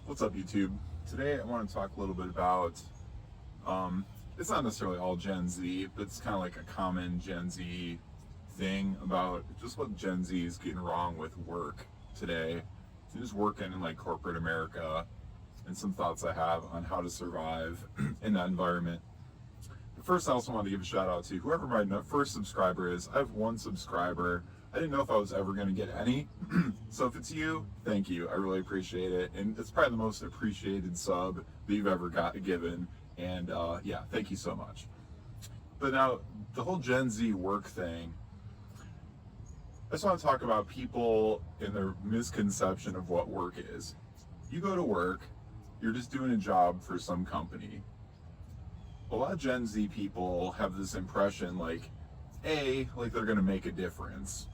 What's up, YouTube? Today I want to talk a little bit about, it's not necessarily all Gen Z, but it's kind of like a common Gen Z thing about just what Gen Z is getting wrong with work today. So just working in like corporate America and some thoughts I have on how to survive in that environment. But first, I also want to give a shout out to whoever my first subscriber is. I have one subscriber. I didn't know if I was ever going to get any. So if it's you, thank you. I really appreciate it. And it's probably the most appreciated sub that you've ever got given. And yeah, thank you so much. But now, the whole Gen Z work thing, I just want to talk about people and their misconception of what work is. You go to work, you're just doing a job for some company. A lot of Gen Z people have this impression like they're going to make a difference.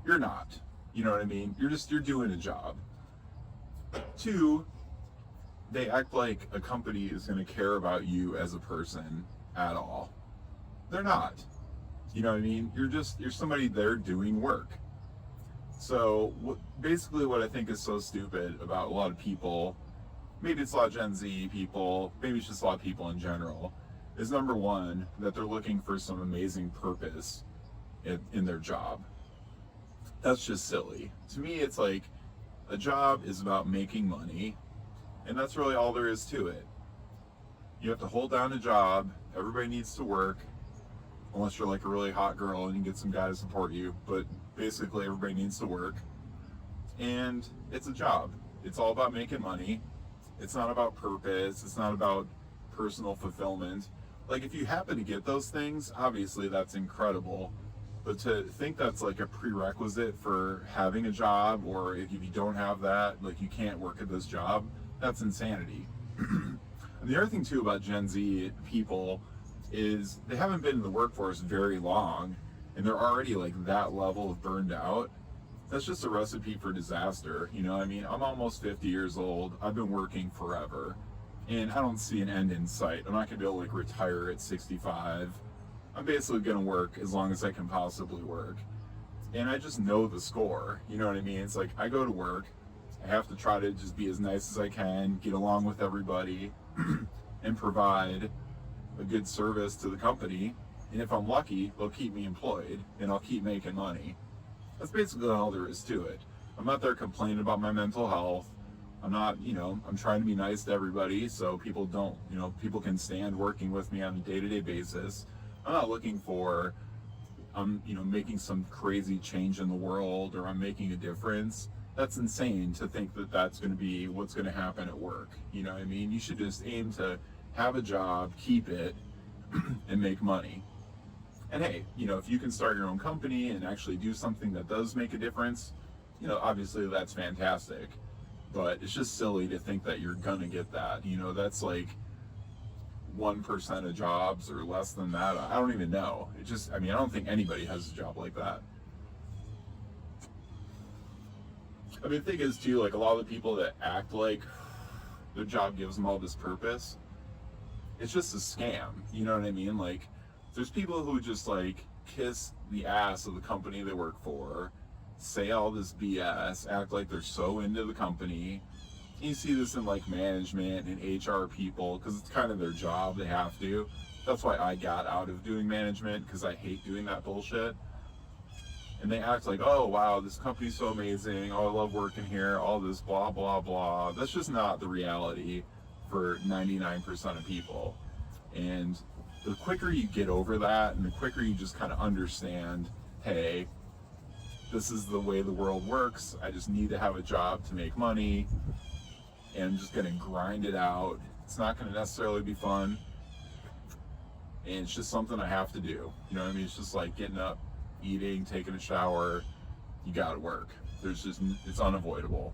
You're not. You know what I mean? You're doing a job. Two, they act like a company is going to care about you as a person at all. They're not. You know what I mean? You're somebody there doing work. So basically what I think is so stupid about a lot of people, maybe it's a lot of Gen Z people, maybe it's just a lot of people in general, is number one, that they're looking for some amazing purpose in their job. That's just silly. To me, it's like a job is about making money, and that's really all there is to it. You have to hold down a job. Everybody needs to work, unless you're like a really hot girl and you get some guy to support you. But basically, everybody needs to work, and it's a job. It's all about making money. It's not about purpose. It's not about personal fulfillment. Like, if you happen to get those things, obviously that's incredible. But to think that's like a prerequisite for having a job, or if you don't have that, like you can't work at this job, that's insanity. And the other thing too about Gen Z people is they haven't been in the workforce very long, and they're already like that level of burned out. That's just a recipe for disaster. You know what I mean? I'm almost 50 years old. I've been working forever, and I don't see an end in sight. I'm not gonna be able to like retire at 65. I'm basically going to work as long as I can possibly work. And I just know the score. You know what I mean? It's like I go to work, I have to try to just be as nice as I can, get along with everybody, and provide a good service to the company. And if I'm lucky, they'll keep me employed and I'll keep making money. That's basically all there is to it. I'm not there complaining about my mental health. I'm not, I'm trying to be nice to everybody so people don't, people can stand working with me on a day-to-day basis. I'm not looking for, making some crazy change in the world, or I'm making a difference. That's insane to think that that's going to be what's going to happen at work. You know what I mean? You should just aim to have a job, keep it, and make money. And hey, if you can start your own company and actually do something that does make a difference, obviously that's fantastic. But it's just silly to think that you're going to get that. That's like 1% of jobs or less than that. I don't even know. I don't think anybody has a job like that. The thing is too, like a lot of the people that act like their job gives them all this purpose, it's just a scam. You know what I mean? Like, there's people who just like kiss the ass of the company they work for, say all this BS, act like they're so into the company. You see this in like management and HR people because it's kind of their job. They have to. That's why I got out of doing management, because I hate doing that bullshit. And they act like, oh wow, this company's so amazing. Oh, I love working here. All this blah blah blah. That's just not the reality for 99% of people. And the quicker you get over that, and the quicker you just kind of understand, hey, this is the way the world works. I just need to have a job to make money. And I'm just gonna grind it out. It's not gonna necessarily be fun, and it's just something I have to do. You know what I mean? It's just like getting up, eating, taking a shower. You gotta work. It's unavoidable.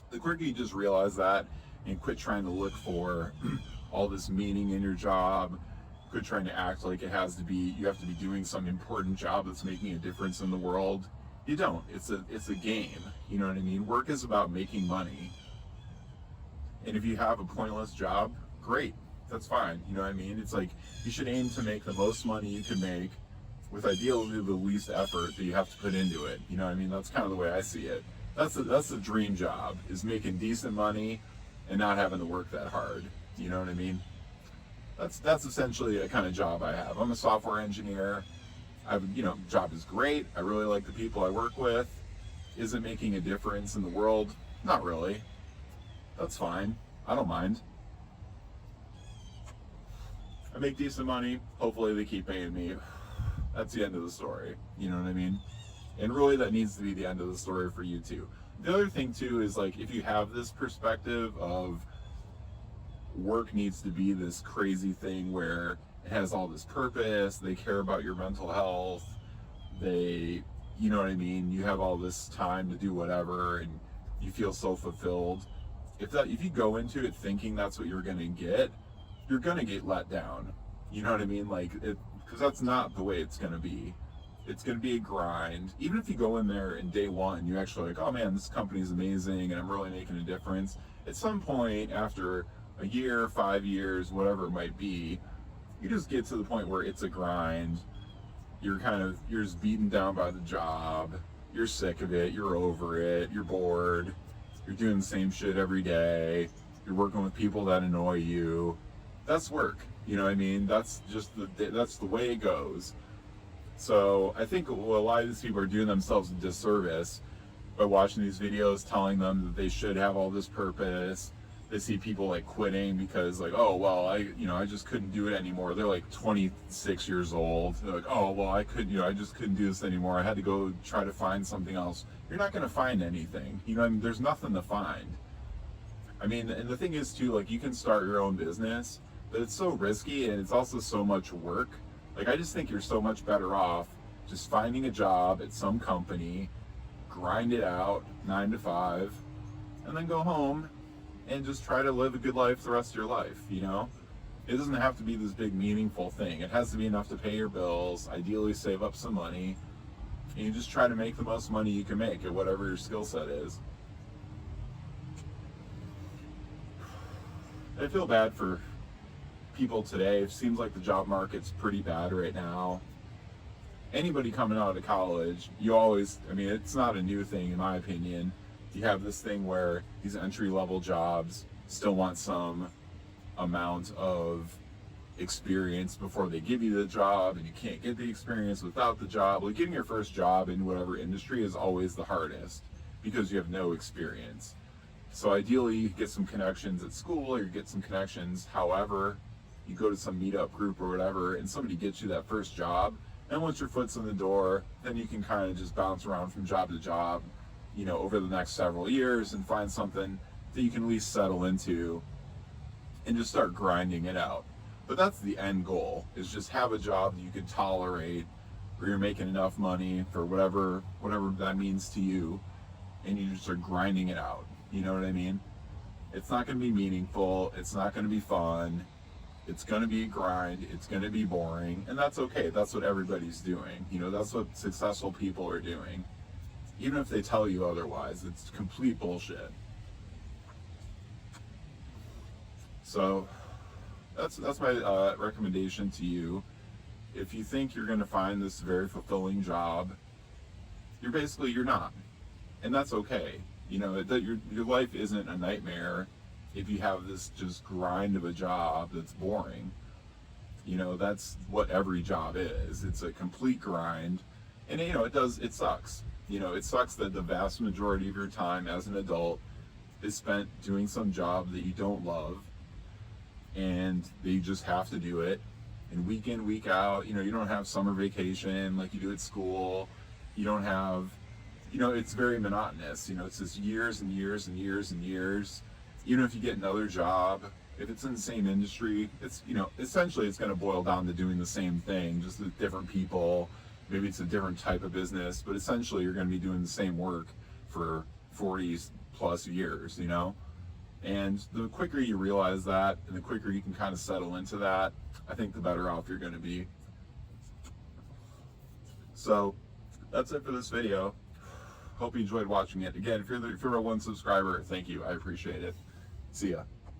The quicker you just realize that and quit trying to look for all this meaning in your job, quit trying to act like you have to be doing some important job that's making a difference in the world. You don't. It's a game. You know what I mean? Work is about making money. And if you have a pointless job, great. That's fine. You know what I mean? It's like you should aim to make the most money you can make with ideally the least effort that you have to put into it. You know what I mean? That's kind of the way I see it. That's the dream job, is making decent money and not having to work that hard. You know what I mean? That's essentially a kind of job I have. I'm a software engineer. Job is great. I really like the people I work with. Is it making a difference in the world? Not really. That's fine. I don't mind. I make decent money. Hopefully they keep paying me. That's the end of the story. You know what I mean? And really that needs to be the end of the story for you too. The other thing too is like, if you have this perspective of work needs to be this crazy thing where it has all this purpose, they care about your mental health, you know what I mean? You have all this time to do whatever and you feel so fulfilled. If you go into it thinking that's what you're gonna get, you're gonna get let down. You know what I mean? Because that's not the way it's gonna be. It's gonna be a grind. Even if you go in there in day one, you're actually like, oh man, this company's amazing and I'm really making a difference. At some point after a year, 5 years, whatever it might be, you just get to the point where it's a grind. You're just beaten down by the job. You're sick of it. You're over it. You're bored. You're doing the same shit every day. You're working with people that annoy you. That's work. You know what I mean? That's the way it goes. So I think a lot of these people are doing themselves a disservice by watching these videos, telling them that they should have all this purpose. They see people like quitting because like, oh, well, I just couldn't do it anymore. They're like 26 years old. They're like, oh, well, I just couldn't do this anymore. I had to go try to find something else. You're not going to find anything. You know, I mean, there's nothing to find. I mean, and the thing is too, like you can start your own business, but it's so risky and it's also so much work. Like, I just think you're so much better off just finding a job at some company, grind it out 9 to 5, and then go home and just try to live a good life the rest of your life, you know? It doesn't have to be this big meaningful thing. It has to be enough to pay your bills, ideally save up some money, and you just try to make the most money you can make at whatever your skill set is. I feel bad for people today. It seems like the job market's pretty bad right now. Anybody coming out of college, it's not a new thing in my opinion. You have this thing where these entry-level jobs still want some amount of experience before they give you the job, and you can't get the experience without the job. Like, getting your first job in whatever industry is always the hardest because you have no experience. So ideally, you get some connections at school, or you get some connections however, you go to some meetup group or whatever, and somebody gets you that first job, and once your foot's in the door, then you can kind of just bounce around from job to job, you know, over the next several years and find something that you can at least settle into and just start grinding it out. But that's the end goal, is just have a job that you can tolerate, where you're making enough money for whatever that means to you, and you just start grinding it out. You know what I mean? It's not going to be meaningful. It's not going to be fun. It's going to be a grind. It's going to be boring. And that's okay. That's what everybody's doing. You know, that's what successful people are doing. Even if they tell you otherwise, it's complete bullshit. So that's my recommendation to you. If you think you're going to find this very fulfilling job, you're not. And that's okay. You know, that your life isn't a nightmare if you have this just grind of a job that's boring. You know, that's what every job is. It's a complete grind. And you know, it sucks. You know, it sucks that the vast majority of your time as an adult is spent doing some job that you don't love, and that you just have to do it. And week in, week out, you know, you don't have summer vacation like you do at school. You don't have, you know, it's very monotonous. You know, it's just years and years and years and years. Even if you get another job, if it's in the same industry, it's, you know, essentially it's going to boil down to doing the same thing, just with different people. Maybe it's a different type of business, but essentially you're going to be doing the same work for 40 plus years, you know? And the quicker you realize that, and the quicker you can kind of settle into that, I think the better off you're going to be. So that's it for this video. Hope you enjoyed watching it. Again, if you're a one subscriber, thank you. I appreciate it. See ya.